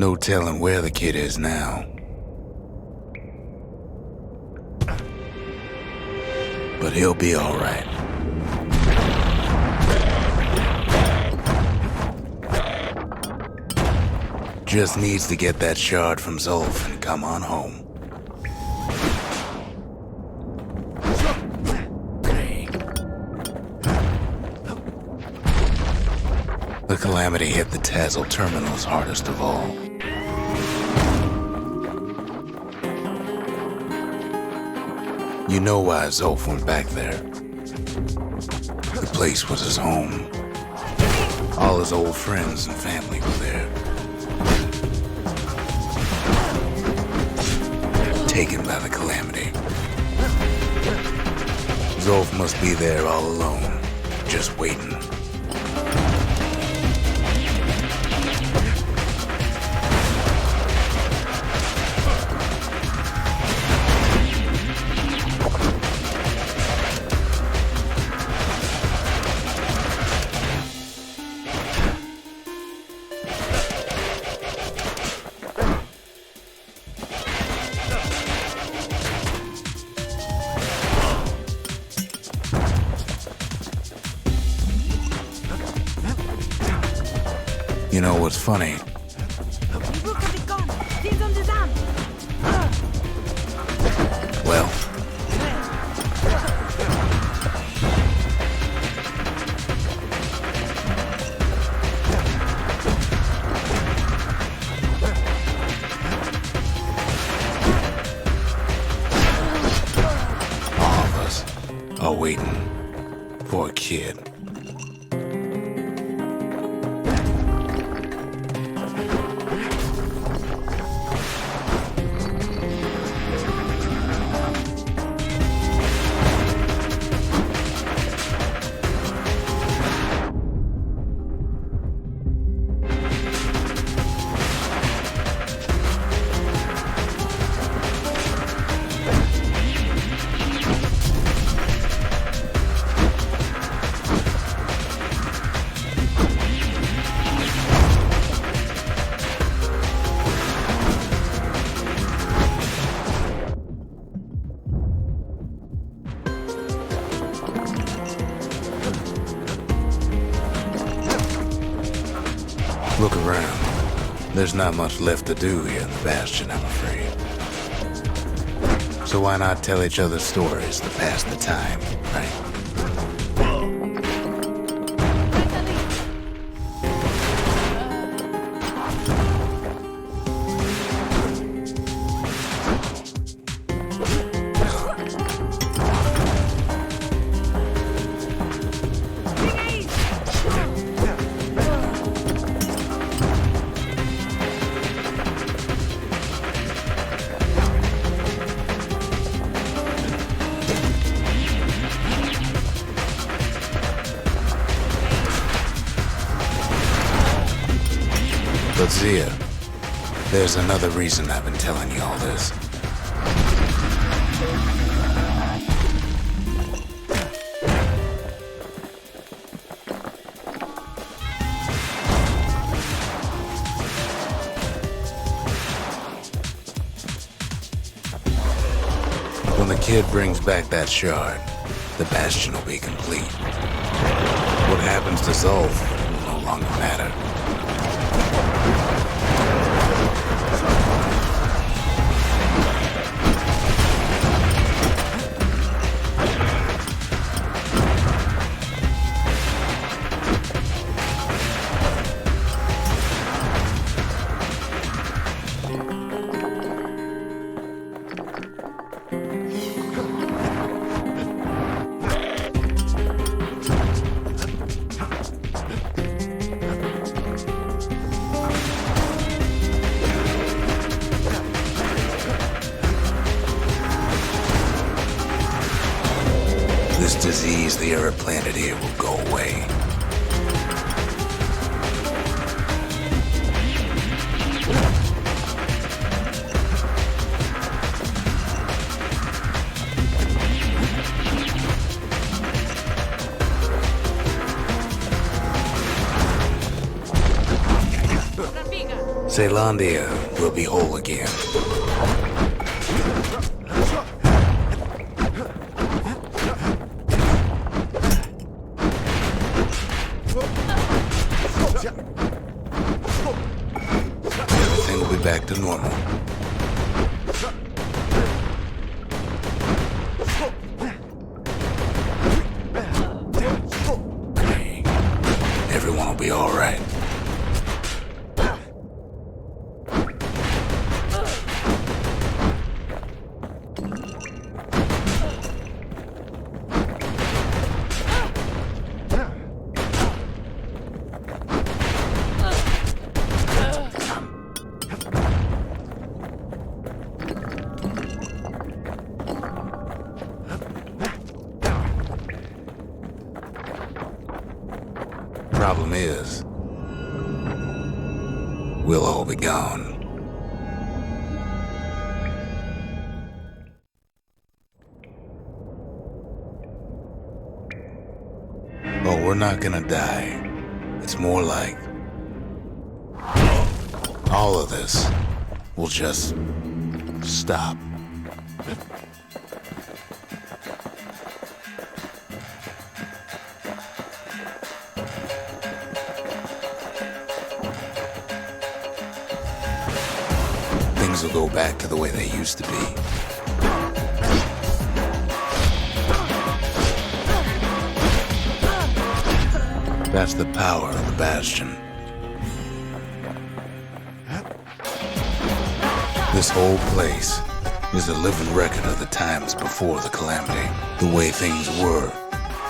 No telling where the kid is now. But he'll be all right. Just needs to get that shard from Zolf and come on home. The calamity hit the Tazzle terminals hardest of all. You know why Zolf went back there. The place was his home. All his old friends and family were there. Taken by the calamity. Zolf must be there all alone, just waiting. You know what's funny? Well, all of us are waiting for a kid. Look around. There's not much left to do here in the Bastion, I'm afraid. So why not tell each other stories to pass the time, right? But Zia, there's another reason I've been telling you all this. When the kid brings back that shard, the Bastion will be complete. What happens to Zolf will no longer matter. This disease the era planted here will go away. Caelondia will be whole again. Everything will be back to normal. Everyone will be all right. Problem is, we'll all be gone. Oh, we're not gonna die. It's more like all of this will just stop. Things will go back to the way they used to be. That's the power of the Bastion. This whole place is a living record of the times before the calamity, the way things were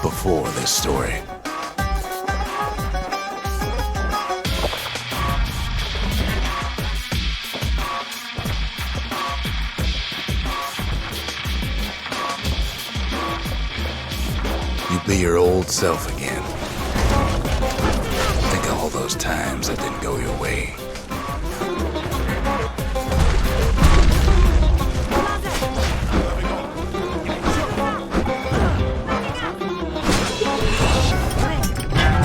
before this story. You be your old self again. Think of all those times that didn't go your way.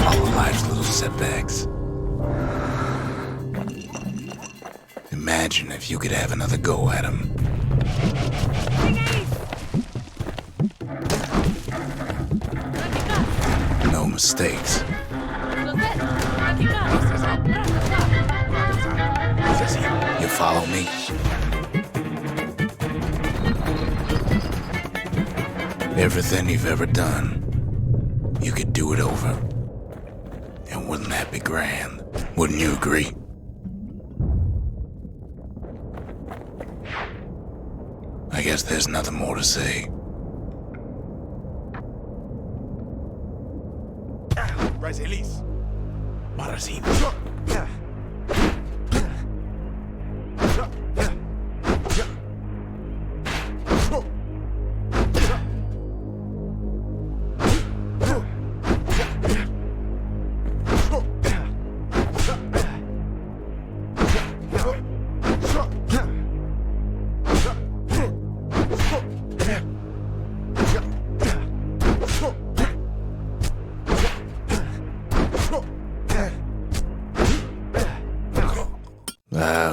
All of life's little setbacks. Imagine if you could have another go at them. No mistakes. You follow me? Everything you've ever done, you could do it over. And wouldn't that be grand? Wouldn't you agree? I guess there's nothing more to say. Brasilis. Marasim.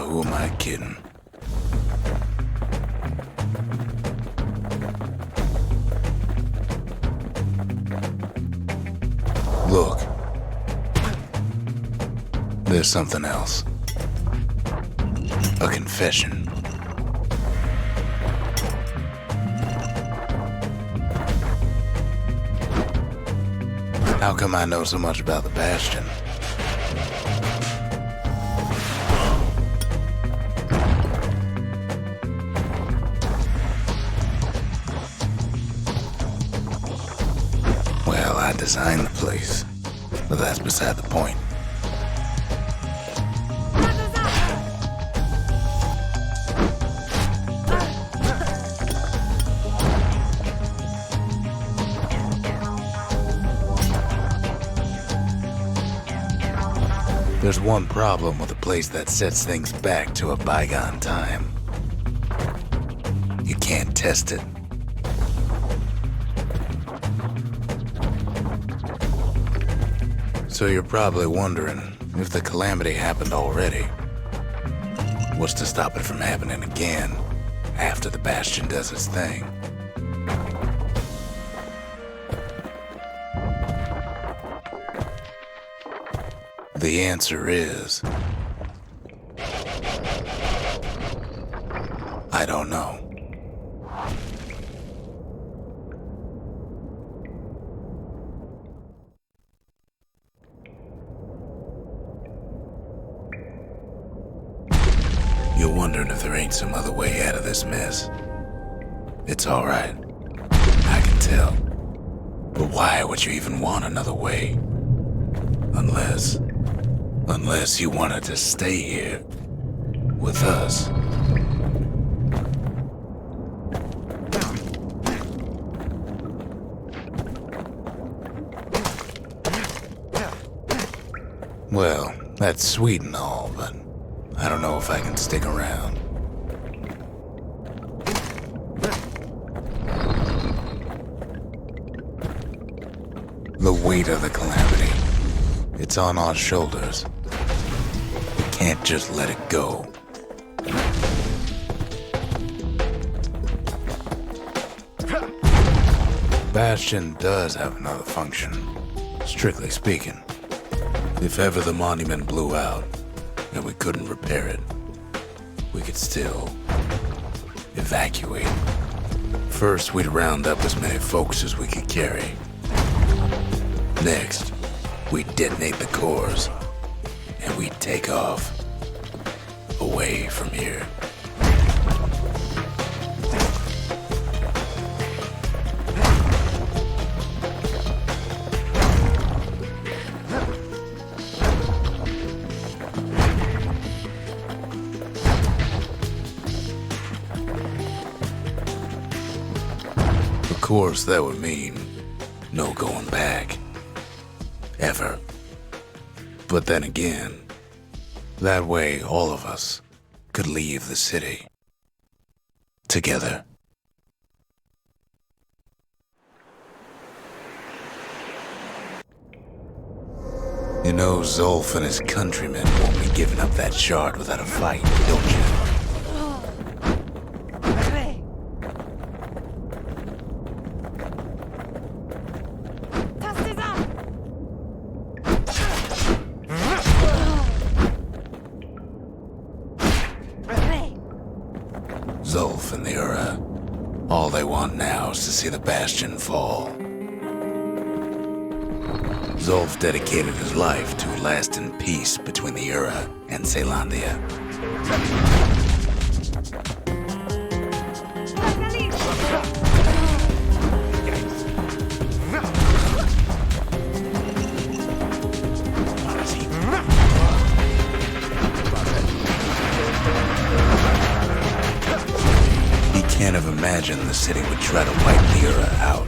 Who am I kidding? Look. There's something else. A confession. How come I know so much about the Bastion? Well, I designed the place, but that's beside the point. There's one problem with a place that sets things back to a bygone time. You can't test it. So you're probably wondering if the calamity happened already. What's to stop it from happening again after the Bastion does its thing? The answer is... I don't know. You're wondering if there ain't some other way out of this mess. It's all right. I can tell. But why would you even want another way? Unless you wanted to stay here with us. Well, that's sweet and all, but I don't know if I can stick around. The weight of the calamity, it's on our shoulders. We can't just let it go. Bastion does have another function, strictly speaking. If ever the monument blew out and we couldn't repair it, we could still evacuate. First, we'd round up as many folks as we could carry. Next, we'd detonate the cores and we'd take off away from here. Of course, that would mean no going back. Ever. But then again, that way all of us could leave the city. Together. You know, Zolf and his countrymen won't be giving up that shard without a fight, don't you? Zolf and the Ura, all they want now is to see the Bastion fall. Zolf dedicated his life to a lasting peace between the Ura and Caelondia. He can't have imagined the city would try to wipe the Ura out.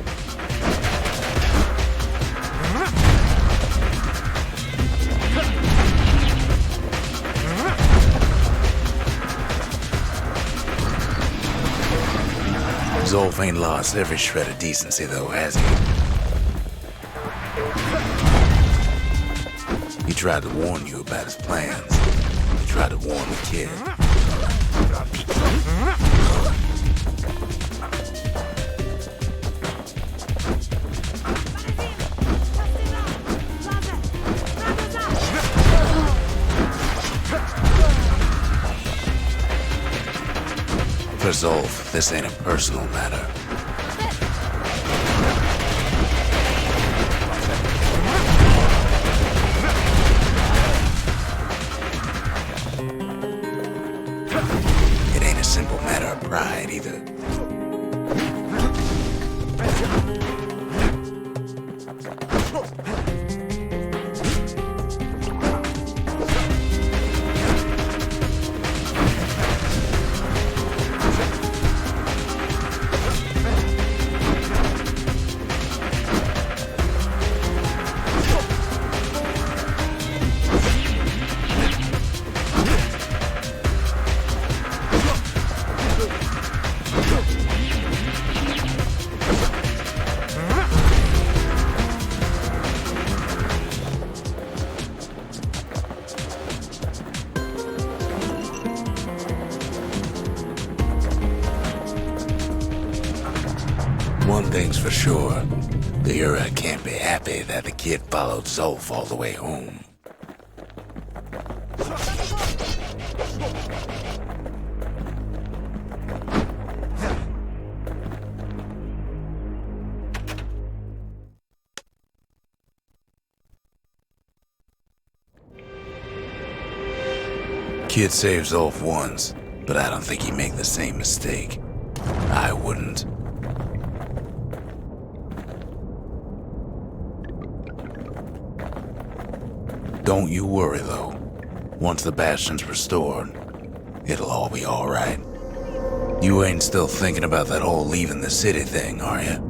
Zolf ain't lost every shred of decency, though, has he? He tried to warn you about his plans. He tried to warn the kid. For Zolf, this ain't a personal matter. It ain't a simple matter of pride either. One thing's for sure. The Ura can't be happy that the kid followed Zolf all the way home. Kid saved Zolf once, but I don't think he'd make the same mistake. I wouldn't. Don't you worry, though. Once the Bastion's restored, it'll all be alright. You ain't still thinking about that whole leaving the city thing, are you?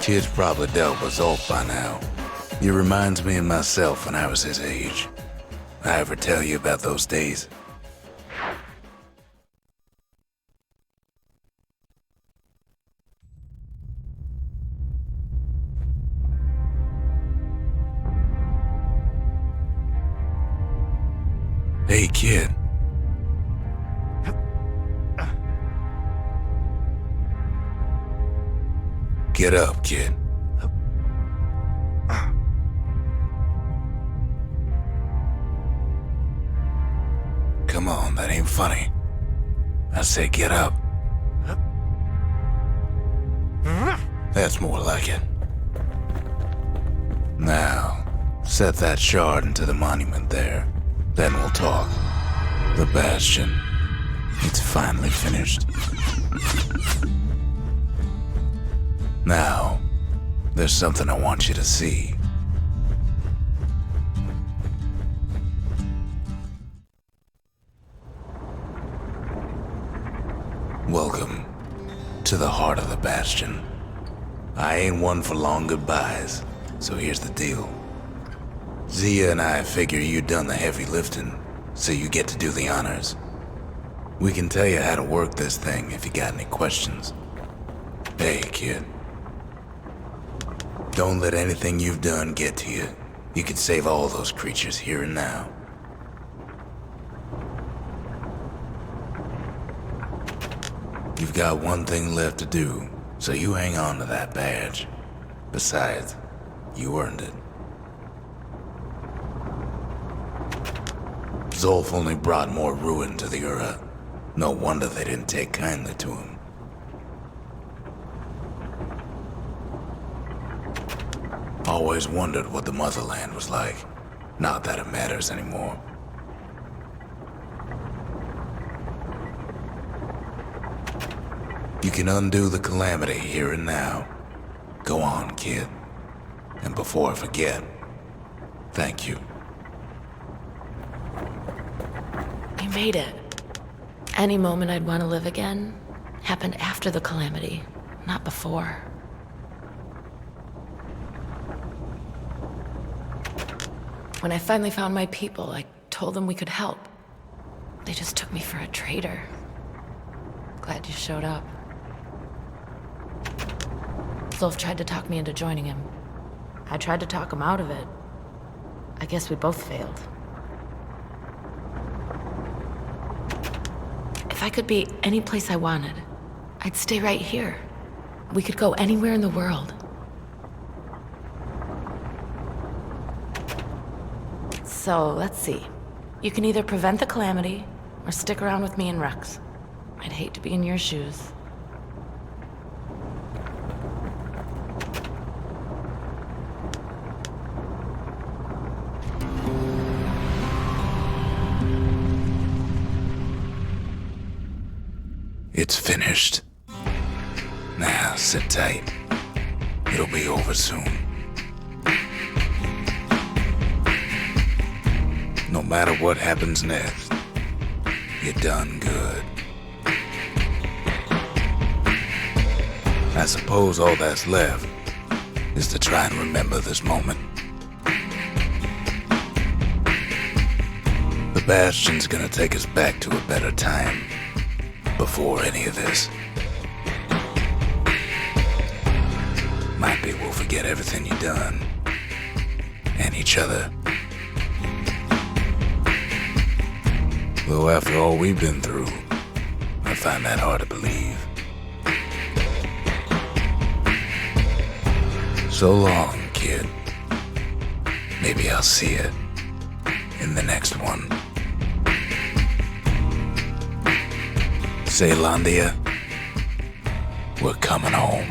Kid's probably dealt with Zolf by now. He reminds me of myself when I was his age. I ever tell you about those days? Hey, kid. Get up, kid. Come on, that ain't funny. I said get up. That's more like it. Now, set that shard into the monument there. Then we'll talk. The Bastion. It's finally finished. Now, there's something I want you to see. Welcome to the heart of the Bastion. I ain't one for long goodbyes, so here's the deal. Zia and I figure you done the heavy lifting, so you get to do the honors. We can tell you how to work this thing if you got any questions. Hey, kid. Don't let anything you've done get to you. You can save all those creatures here and now. You've got one thing left to do, so you hang on to that badge. Besides, you earned it. Zolf only brought more ruin to the Ura. No wonder they didn't take kindly to him. Always wondered what the motherland was like. Not that it matters anymore. You can undo the calamity here and now. Go on, kid. And before I forget, thank you. You made it. Any moment I'd want to live again happened after the calamity, not before. When I finally found my people, I told them we could help. They just took me for a traitor. Glad you showed up. Zolf tried to talk me into joining him. I tried to talk him out of it. I guess we both failed. If I could be any place I wanted, I'd stay right here. We could go anywhere in the world. So, let's see. You can either prevent the calamity, or stick around with me and Rex. I'd hate to be in your shoes. It's finished. Now, sit tight. It'll be over soon. No matter what happens next, you're done good. I suppose all that's left is to try and remember this moment. The Bastion's gonna take us back to a better time before any of this. Might be we'll forget everything you've done and each other. Though after all we've been through, I find that hard to believe. So long, kid. Maybe I'll see you in the next one. Saylandia, we're coming home.